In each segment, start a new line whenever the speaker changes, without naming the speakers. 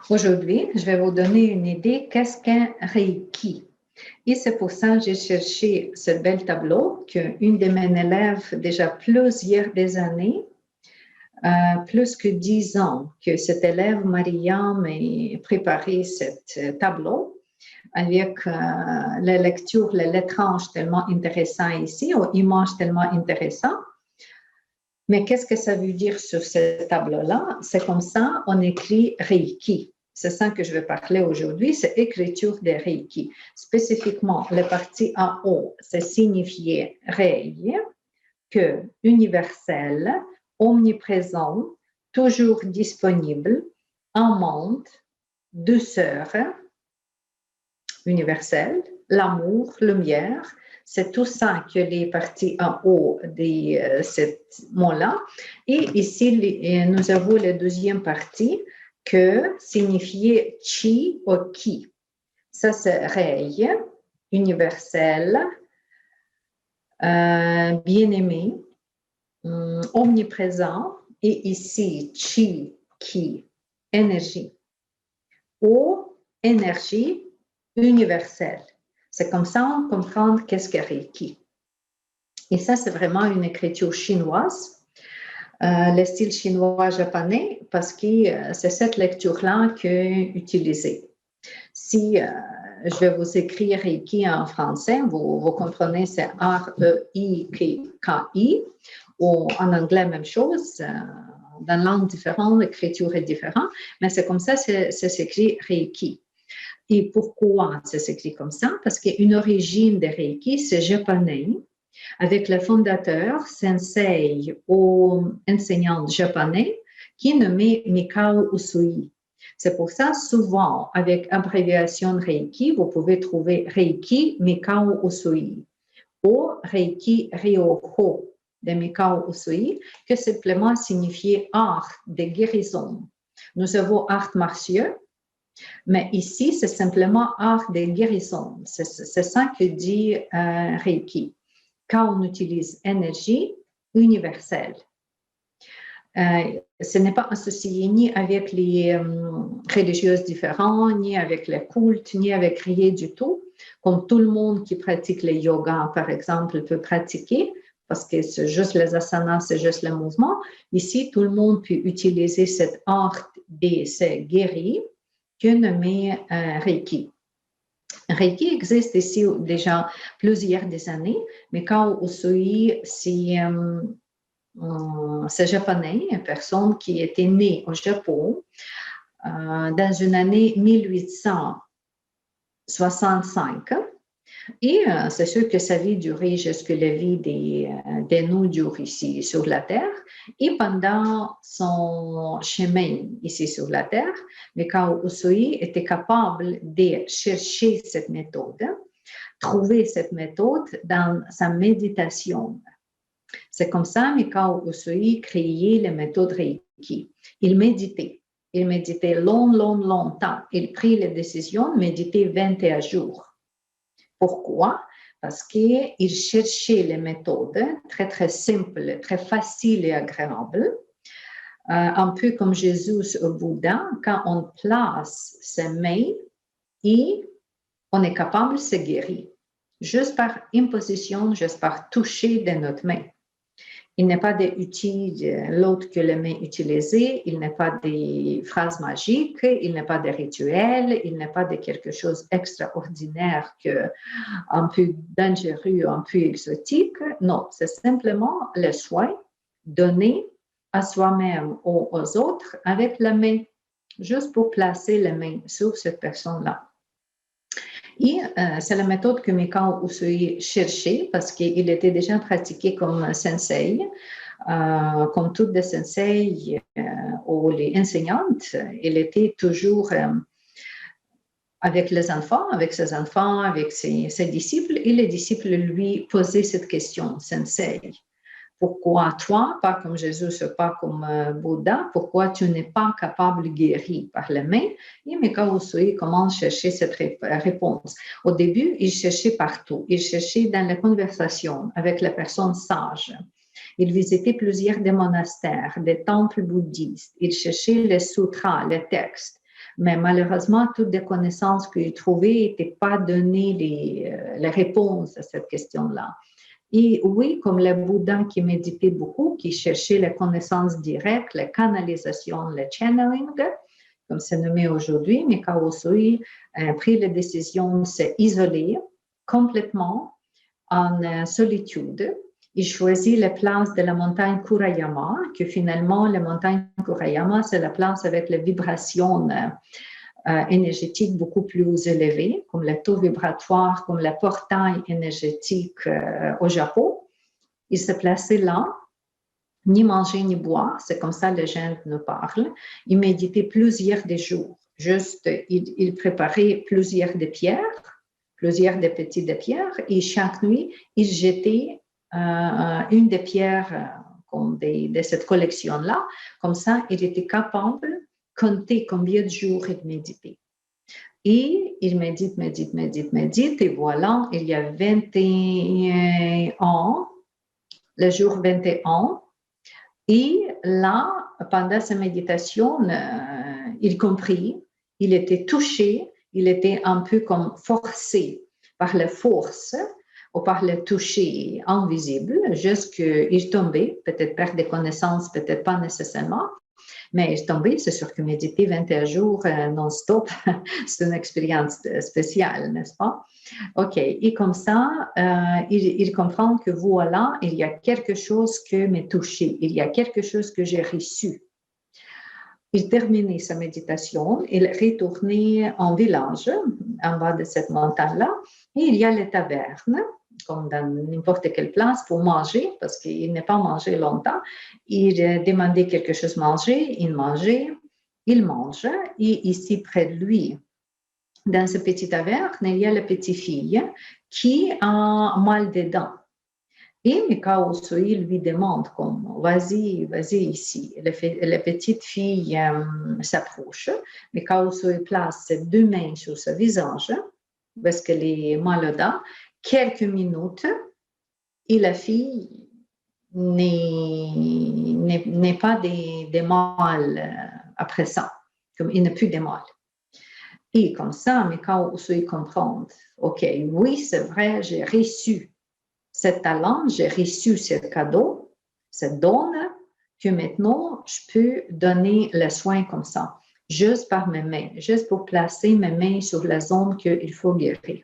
Aujourd'hui, je vais vous donner une idée qu'est-ce qu'un Reiki. Et c'est pour ça que j'ai cherché ce bel tableau qu'une de mes élèves, déjà plusieurs des années, plus que 10 ans, que cette élève, Maria, m'a préparé ce tableau avec la lecture, les lettrages tellement intéressants ici, aux images tellement intéressantes. Mais qu'est-ce que ça veut dire sur ce tableau-là? C'est comme ça, on écrit Reiki. C'est ça que je vais parler aujourd'hui, c'est écriture de Reiki. Spécifiquement, la partie en haut, c'est signifier Rei, que universel, omniprésent, toujours disponible, amande, douceur, universel, l'amour, lumière. C'est tout ça que les parties en haut de ce mot-là. Et ici, nous avons la deuxième partie que signifie chi ou ki. Ça, c'est Rei, universel, bien-aimé, omniprésent. Et ici, chi, ki, énergie. Ou énergie universelle. C'est comme ça on comprend qu'est-ce que Reiki. Et ça, c'est vraiment une écriture chinoise, le style chinois-japonais, parce que c'est cette lecture-là que utilisée. Si je vais vous écrire Reiki en français, vous comprenez, c'est R-E-I-K-I, ou en anglais, même chose, dans langue différente, l'écriture est différente, mais c'est comme ça, c'est s'écrit Reiki. Et pourquoi ça s'écrit comme ça? Parce qu'une origine de Reiki, c'est japonais, avec le fondateur, sensei ou enseignant japonais, qui est nommé Mikao Usui. C'est pour ça, souvent, avec abréviation Reiki, vous pouvez trouver Reiki Mikao Usui ou Reiki Ryoho de Mikao Usui, que simplement signifie art de guérison. Nous avons art martiaux, mais ici, c'est simplement art de guérison. C'est ça que dit Reiki, quand on utilise énergie universelle. Ce n'est pas associé ni avec les religieuses différentes, ni avec les cultes, ni avec rien du tout. Comme tout le monde qui pratique le yoga, par exemple, peut pratiquer, parce que c'est juste les asanas, c'est juste le mouvement. Ici, tout le monde peut utiliser cet art de se guérir, que nommé Reiki. Reiki existe ici déjà plusieurs des années, mais quand Usui, c'est japonais, une personne qui était née au Japon dans une année 1865. Et c'est sûr que sa vie durait jusqu'à la vie des nous dure ici sur la Terre. Et pendant son chemin ici sur la Terre, Mikao Usui était capable de chercher cette méthode, trouver cette méthode dans sa méditation. C'est comme ça que Mikao Usui créait la méthode Reiki. Il méditait longtemps. Il prit la décision de méditer 21 jours. Pourquoi? Parce qu'il cherchait les méthodes très, très simples, très faciles et agréables. Un peu comme Jésus au Bouddha, quand on place ses mains et on est capable de se guérir, juste par imposition, juste par toucher de notre main. Il n'est pas d'outil l'autre que les mains utilisées, il n'est pas des phrases magiques, il n'est pas de rituels, il n'est pas de quelque chose d'extraordinaire, un peu dangereux, un peu exotique. Non, c'est simplement le soin donné à soi-même ou aux autres avec la main, juste pour placer la main sur cette personne-là. Et c'est la méthode que Mikao Usui cherchait parce qu'il était déjà pratiqué comme sensei. Comme toutes les sensei ou les enseignantes, il était toujours avec les enfants, avec ses enfants, avec ses disciples. Et les disciples lui posaient cette question, sensei. Pourquoi toi, pas comme Jésus, pas comme Bouddha, pourquoi tu n'es pas capable de guérir par les mains? Et Mikao Usui commence à chercher cette réponse. Au début, il cherchait partout. Il cherchait dans les conversations avec les personnes sages. Il visitait plusieurs des monastères, des temples bouddhistes. Il cherchait les sutras, les textes. Mais malheureusement, toutes les connaissances que j'ai trouvées n'étaient pas données les réponses à cette question-là. Et oui, comme le Bouddha qui méditait beaucoup, qui cherchait les connaissances directes, la canalisation, le channeling, comme c'est nommé aujourd'hui, Mikao Usui a pris la décision de s'isoler complètement en solitude. Il choisit la place de la montagne Kurayama, que finalement, la montagne Kurayama, c'est la place avec les vibrations énergétiques beaucoup plus élevées, comme le taux vibratoire, comme le portail énergétique au Japon. Il se plaçait là, ni manger ni boire, c'est comme ça les gens nous parlent. Il méditait plusieurs des jours. Juste, il préparait plusieurs des pierres, plusieurs des petites pierres, et chaque nuit, il jetait une des pierres de cette collection-là. Comme ça, il était capable de compter combien de jours il méditait. Et il médite, et voilà, il y a 21 ans, le jour 21, et là, pendant sa méditation, il comprit, il était touché, il était un peu comme forcé par la force ou par le toucher invisible, jusqu'il tombait, peut-être perdre des connaissances, peut-être pas nécessairement, mais il tombait, c'est sûr que méditer 21 jours non-stop, c'est une expérience spéciale, n'est-ce pas? OK, et comme ça, il comprend que voilà, il y a quelque chose qui m'a touché, il y a quelque chose que j'ai reçu. Il terminait sa méditation, il retournait en village, en bas de cette montagne-là, et il y a les tavernes, comme dans n'importe quelle place, pour manger, parce qu'il n'est pas mangé longtemps. Il demandait quelque chose à manger, il mangeait, il mange, et ici près de lui, dans ce petit taverne, il y a la petite fille qui a mal des dents. Et Mikao Usui lui demande comme vas-y ici. La petite fille s'approche. Mikao Usui place ses deux mains sur son visage parce qu'elle est malade. Quelques minutes et la fille n'est pas des mal après ça, comme il n'a plus de mal. Et comme ça, Mikao Usui comprend, ok, oui, c'est vrai, j'ai reçu ce talent, j'ai reçu ce cadeau, cette donne, que maintenant, je peux donner le soin comme ça, juste par mes mains, juste pour placer mes mains sur la zone qu'il faut guérir.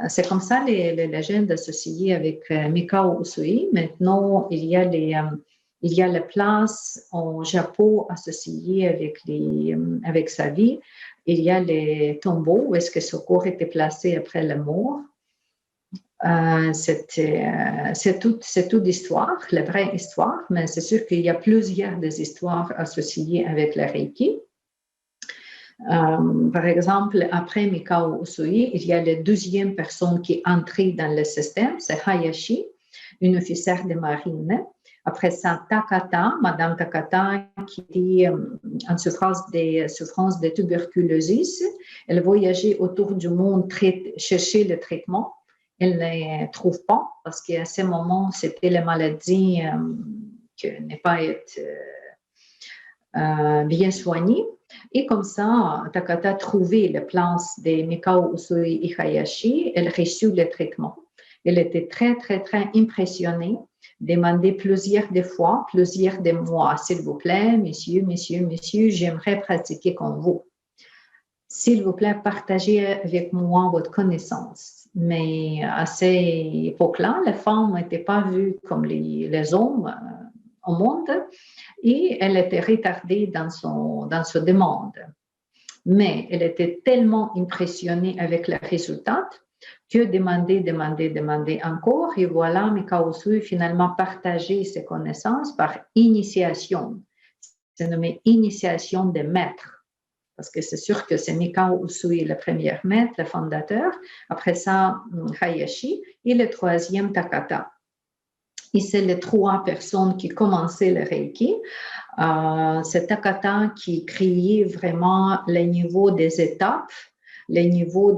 C'est comme ça les légendes associées avec Mikao Usui. Maintenant, il y a la place au Japon associée avec sa vie. Il y a les tombeaux où est-ce que ce corps était placé après la mort. C'est toute l'histoire, la vraie histoire, mais c'est sûr qu'il y a plusieurs des histoires associées avec le Reiki. Par exemple, après Mikao Usui, il y a la deuxième personne qui est entrée dans le système, c'est Hayashi, une officière de marine. Après ça, Takata, Madame Takata, qui était en souffrance de tuberculose. Elle voyageait autour du monde chercher le traitement. Elle ne trouve pas parce qu'à ce moment, c'était la maladie qui n'est pas bien soignée. Et comme ça, Takata a trouvé la place de Mikao Usui et Hayashi. Elle reçut le traitement. Elle était très, très, très impressionnée. Demandait plusieurs fois, plusieurs de mois, s'il vous plaît, monsieur, j'aimerais pratiquer comme vous. S'il vous plaît, partagez avec moi votre connaissance. Mais à cette époque-là, les femmes n'étaient pas vues comme les hommes au monde et elle était retardée dans sa demande. Mais elle était tellement impressionnée avec le résultat que demander encore. Et voilà, Mikao Usui finalement partagé ses connaissances par initiation. C'est nommé initiation des maîtres. Parce que c'est sûr que c'est Mikao Usui, le premier maître, le fondateur. Après ça, Hayashi et le troisième, Takata. Et c'est les trois personnes qui commençaient le Reiki. C'est Takata qui créait vraiment le niveau des étapes, les niveaux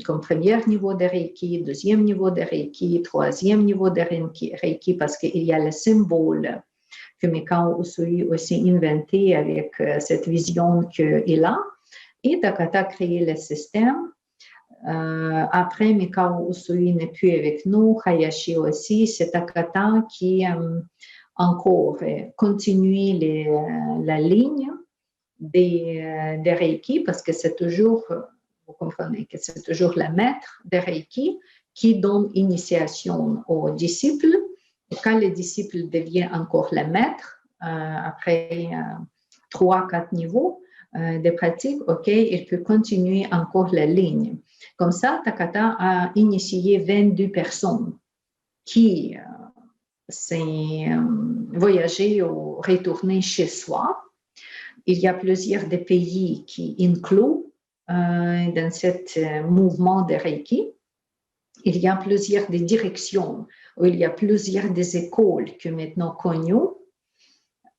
comme premier niveau de Reiki, deuxième niveau de Reiki, troisième niveau de Reiki, parce qu'il y a le symbole que Mikao Usui aussi inventé avec cette vision qu'il a. Et Takata a créé le système. Après, Mikao Usui n'est plus avec nous, Hayashi aussi, c'est Takata qui encore continue la ligne des Reiki, parce que c'est toujours, vous comprenez, que c'est toujours le maître des Reiki qui donne initiation aux disciples. Et quand le disciple devient encore le maître, après 3-4 niveaux de pratique, ok, il peut continuer encore la ligne. Comme ça, Takata a initié 22 personnes qui s'est voyagé ou retourné chez soi. Il y a plusieurs des pays qui incluent dans ce mouvement de Reiki. Il y a plusieurs des directions, où il y a plusieurs des écoles que maintenant connues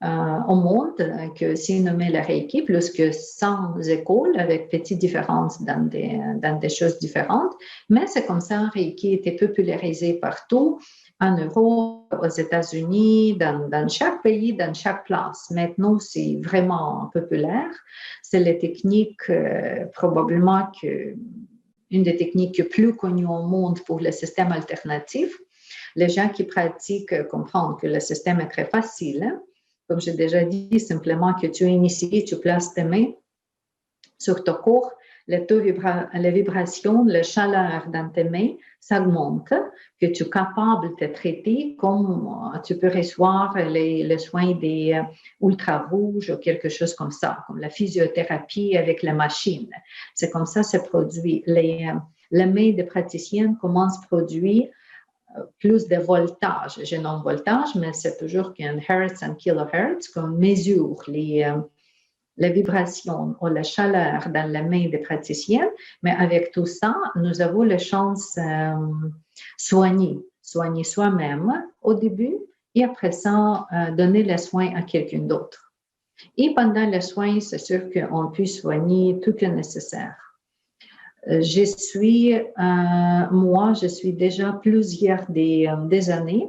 au monde, que c'est nommé le Reiki, plus que 100 écoles avec petites différences dans des choses différentes. Mais c'est comme ça, Reiki était popularisé partout, en Europe, aux États-Unis, dans chaque pays, dans chaque place. Maintenant, c'est vraiment populaire. C'est la technique, probablement une des techniques les plus connues au monde pour le système alternatif. Les gens qui pratiquent comprennent que le système est très facile. Hein? Comme j'ai déjà dit, simplement que tu es initié, tu places tes mains sur ton corps, la vibration, la chaleur dans tes mains, ça augmente, que tu es capable de te traiter comme tu peux recevoir les soins des ultra-rouges ou quelque chose comme ça, comme la physiothérapie avec la machine. C'est comme ça que c'est produit. Les mains des praticiennes commencent à produire plus de voltage. Je nomme voltage, mais c'est toujours qu'un hertz and kilohertz qu'on mesure les vibrations ou la chaleur dans la main des praticiens. Mais avec tout ça, nous avons la chance de soigner soi-même au début et après ça, donner les soins à quelqu'un d'autre. Et pendant les soins, c'est sûr qu'on peut soigner tout le nécessaire. Je suis déjà plusieurs des années.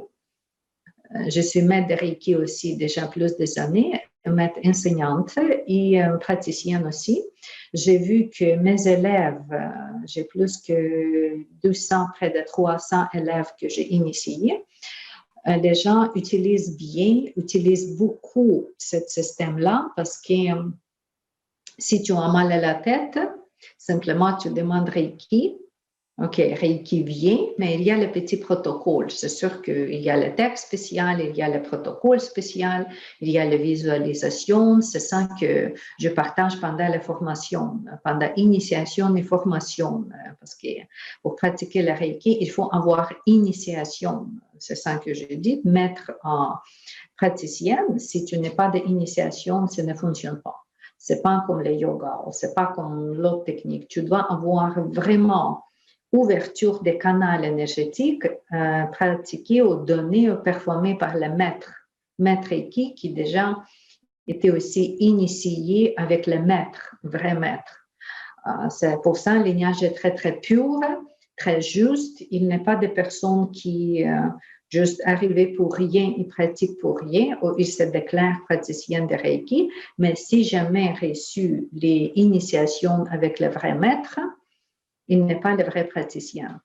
Je suis maître de Reiki aussi déjà plus des années, maître enseignante et praticienne aussi. J'ai vu que mes élèves, j'ai plus que 200, près de 300 élèves que j'ai initiés. Les gens utilisent beaucoup ce système-là parce que si tu as mal à la tête, simplement tu demandes Reiki. OK, Reiki vient, mais il y a le petit protocole. C'est sûr qu'il y a le texte spécial, il y a le protocole spécial, il y a la visualisation. C'est ça que je partage pendant la formation, pendant l'initiation et formation. Parce que pour pratiquer le Reiki, il faut avoir initiation. C'est ça que je dis, mettre en praticienne. Si tu n'as pas d'initiation, ça ne fonctionne pas. C'est pas comme le yoga, c'est pas comme l'autre technique. Tu dois avoir vraiment ouverture des canaux énergétiques pratiqués ou donnés ou performés par le maître Reiki qui déjà était aussi initié avec le maître, vrai maître. C'est pour ça le lignage est très très pur, très juste. Il n'est pas des personnes qui juste arrivées pour rien, ils pratiquent pour rien ou ils se déclarent praticiens de Reiki, mais si jamais reçu les initiations avec le vrai maître, il n'est pas le vrai praticien.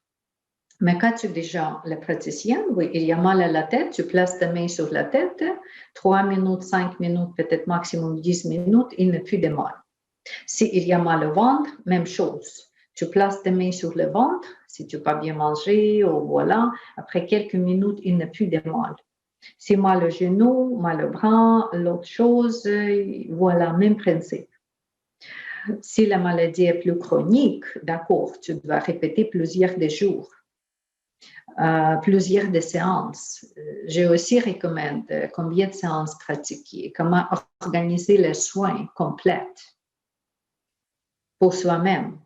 Mais quand tu es déjà le praticien, oui, il y a mal à la tête, tu places ta main sur la tête, 3 minutes, 5 minutes, peut-être maximum 10 minutes, il n'y a plus de mal. S'il y a mal au ventre, même chose. Tu places ta main sur le ventre, si tu n'as pas bien mangé, ou voilà, après quelques minutes, il n'y a plus de mal. Si mal au genou, mal au bras, l'autre chose, voilà, même principe. Si la maladie est plus chronique, d'accord, tu dois répéter plusieurs des jours, plusieurs des séances. J'ai aussi recommandé combien de séances pratiquer, comment organiser les soins complets pour soi-même.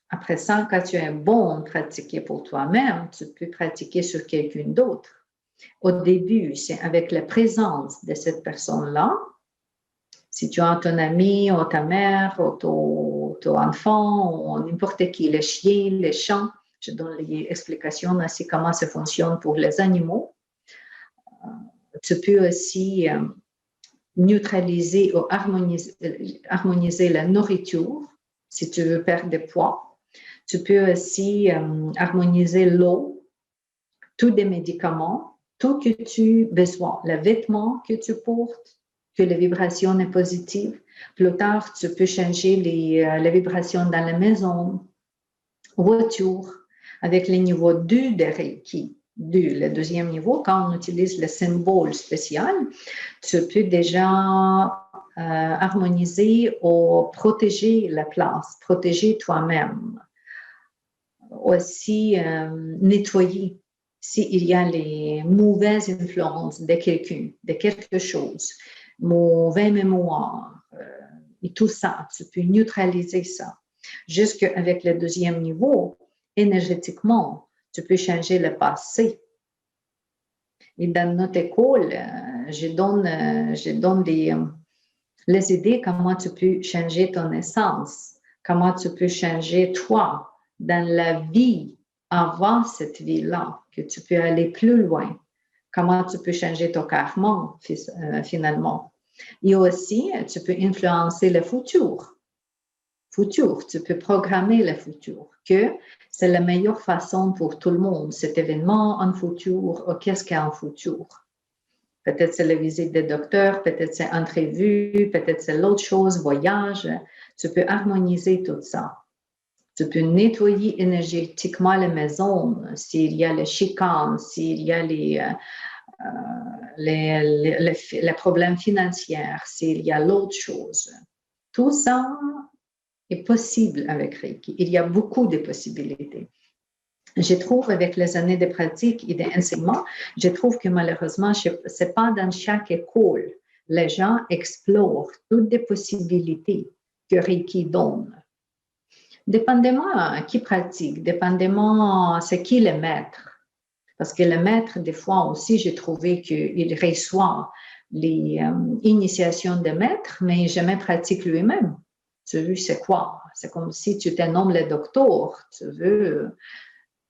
Après ça, quand tu es bon pratiquer pour toi-même, tu peux pratiquer sur quelqu'un d'autre. Au début, c'est avec la présence de cette personne-là. Si tu as ton ami ou ta mère ou ton enfant ou n'importe qui, les chiens, les chats, je donne les explications aussi comment ça fonctionne pour les animaux. Tu peux aussi neutraliser ou harmoniser la nourriture si tu veux perdre du poids. Tu peux aussi harmoniser l'eau, tous les médicaments, tout que tu as besoin, les vêtements que tu portes, que la vibration est positive. Plus tard, tu peux changer les vibrations dans la maison, voiture, avec le niveau 2 de Reiki. Le deuxième niveau, quand on utilise le symbole spécial, tu peux déjà harmoniser ou protéger la place, protéger toi-même. Aussi, nettoyer s'il y a les mauvaises influences de quelqu'un, de quelque chose, mauvais mémoire et tout ça, tu peux neutraliser ça. Jusqu'avec le deuxième niveau, énergétiquement, tu peux changer le passé. Et dans notre école, je donne les idées comment tu peux changer ton essence, comment tu peux changer toi dans la vie avant cette vie-là, que tu peux aller plus loin, comment tu peux changer ton karma finalement. Et aussi, tu peux influencer le futur. Tu peux programmer le futur, que c'est la meilleure façon pour tout le monde. Cet événement en futur, qu'est-ce qu'il y a en futur? Peut-être c'est la visite des docteurs, peut-être c'est entrevue, peut-être c'est l'autre chose, voyage. Tu peux harmoniser tout ça. Tu peux nettoyer énergétiquement la maison s'il y a les chicanes, s'il y a les problèmes financiers, s'il y a l'autre chose. Tout ça est possible avec Reiki. Il y a beaucoup de possibilités. Je trouve, avec les années de pratique et d'enseignement, je trouve que malheureusement, ce n'est pas dans chaque école. Les gens explorent toutes les possibilités que Reiki donne. Dépendamment qui pratique, dépendamment c'est qui le maître. Parce que le maître, des fois aussi, j'ai trouvé qu'il reçoit les initiations de maître, mais jamais pratique lui-même. Tu veux, c'est quoi? C'est comme si tu te nommes le docteur. Tu veux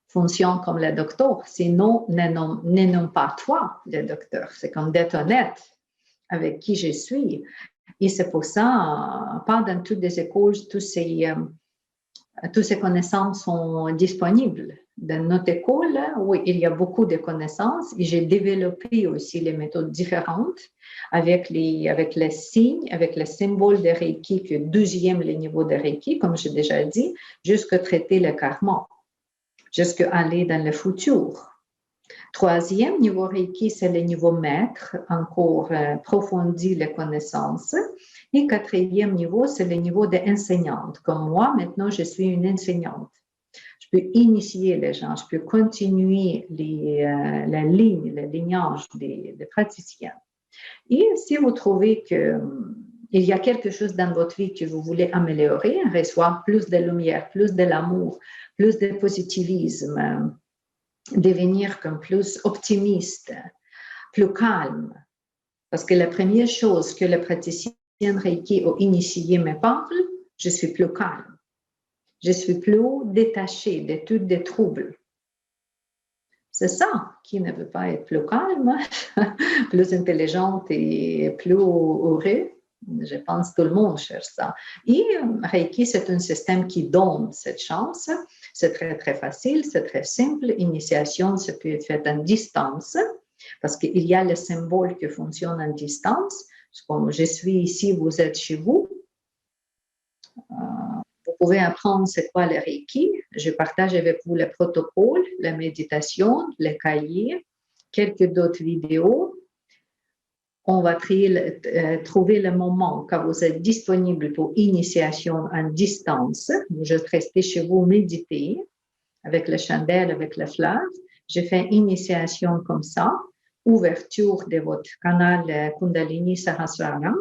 fonctionne comme le docteur. Sinon, ne nomme pas toi le docteur. C'est comme d'être honnête avec qui je suis. Et c'est pour ça, pas dans toutes les écoles, toutes ces connaissances sont disponibles. Dans notre école, oui, il y a beaucoup de connaissances et j'ai développé aussi les méthodes différentes avec les signes, avec les symboles de Reiki, que deuxième le niveau de Reiki, comme j'ai déjà dit, jusqu'à traiter le karma, jusqu'à aller dans le futur. Troisième niveau Reiki, c'est le niveau maître, encore approfondi les connaissances. Et quatrième niveau, c'est le niveau d'enseignante. Comme moi, maintenant, je suis une enseignante. Je peux initier les gens, je peux continuer la ligne, le lignage des praticiens. Et si vous trouvez qu'il y a quelque chose dans votre vie que vous voulez améliorer, recevoir plus de lumière, plus de l'amour, plus de positivisme, devenir comme plus optimiste, plus calme. Parce que la première chose que le praticien Reiki ou initié me parle, je suis plus calme. Je suis plus détachée de tous les troubles. C'est ça qui ne veut pas être plus calme, plus intelligente et plus heureux. Je pense que tout le monde cherche ça. Et Reiki, c'est un système qui donne cette chance. C'est très, très facile, c'est très simple. Initiation, ça peut être fait en distance parce qu'il y a le symbole qui fonctionne en distance. Comme je suis ici, vous êtes chez vous. Vous pouvez apprendre c'est quoi le Reiki. Je partage avec vous le protocole, la méditation, le cahier, quelques d'autres vidéos. On va trouver le moment quand vous êtes disponible pour initiation en distance. Vous restez chez vous, méditer avec la chandelle, avec la fleur. Je fais initiation comme ça, ouverture de votre canal Kundalini Sahasrara,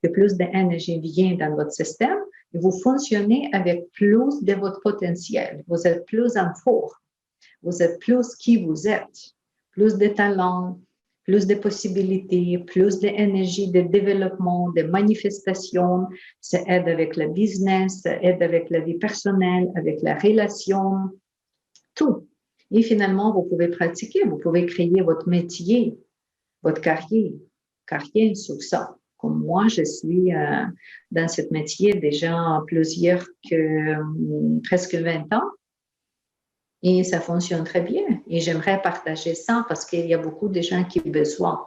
que plus d'énergie vient dans votre système. Et vous fonctionnez avec plus de votre potentiel. Vous êtes plus en forme. Vous êtes plus qui vous êtes. Plus de talent, plus de possibilités, plus d'énergie de développement, de manifestation. Ça aide avec le business, ça aide avec la vie personnelle, avec la relation, tout. Et finalement, vous pouvez pratiquer, vous pouvez créer votre métier, votre carrière sur ça. Comme moi, je suis dans ce métier déjà presque 20 ans. Et ça fonctionne très bien. Et j'aimerais partager ça parce qu'il y a beaucoup de gens qui ont besoin,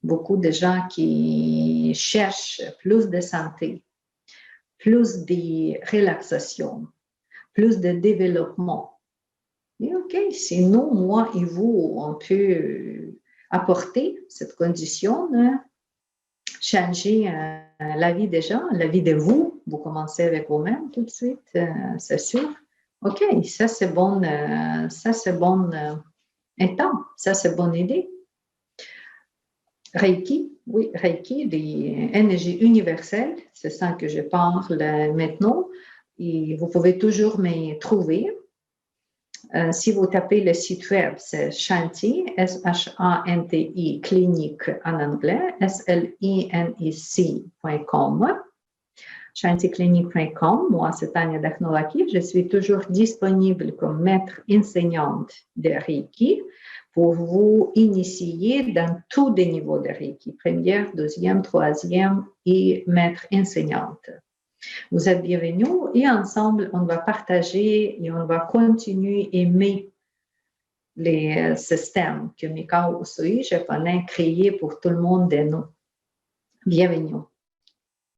beaucoup de gens qui cherchent plus de santé, plus de relaxation, plus de développement. Et OK, si nous, moi et vous, on peut apporter cette condition, changer la vie des gens, la vie de vous, vous commencez avec vous-même tout de suite, c'est sûr. OK, ça c'est bon état, ça c'est bonne idée. Reiki, oui, Reiki, des énergies universelles, c'est ça que je parle maintenant. Et vous pouvez toujours me trouver. Si vous tapez le site web, c'est Shanti, S-H-A-N-T-I, clinique en anglais, SLINIC.com. shanticlinique.com. Moi, c'est Tania Dakhnolaki. Je suis toujours disponible comme maître enseignante de Reiki pour vous initier dans tous les niveaux de Reiki, première, deuxième, troisième et maître enseignante. Vous êtes bienvenus et ensemble, on va partager et on va continuer à aimer les systèmes que Mikao Usui, japonais, créé pour tout le monde de nous. Bienvenue.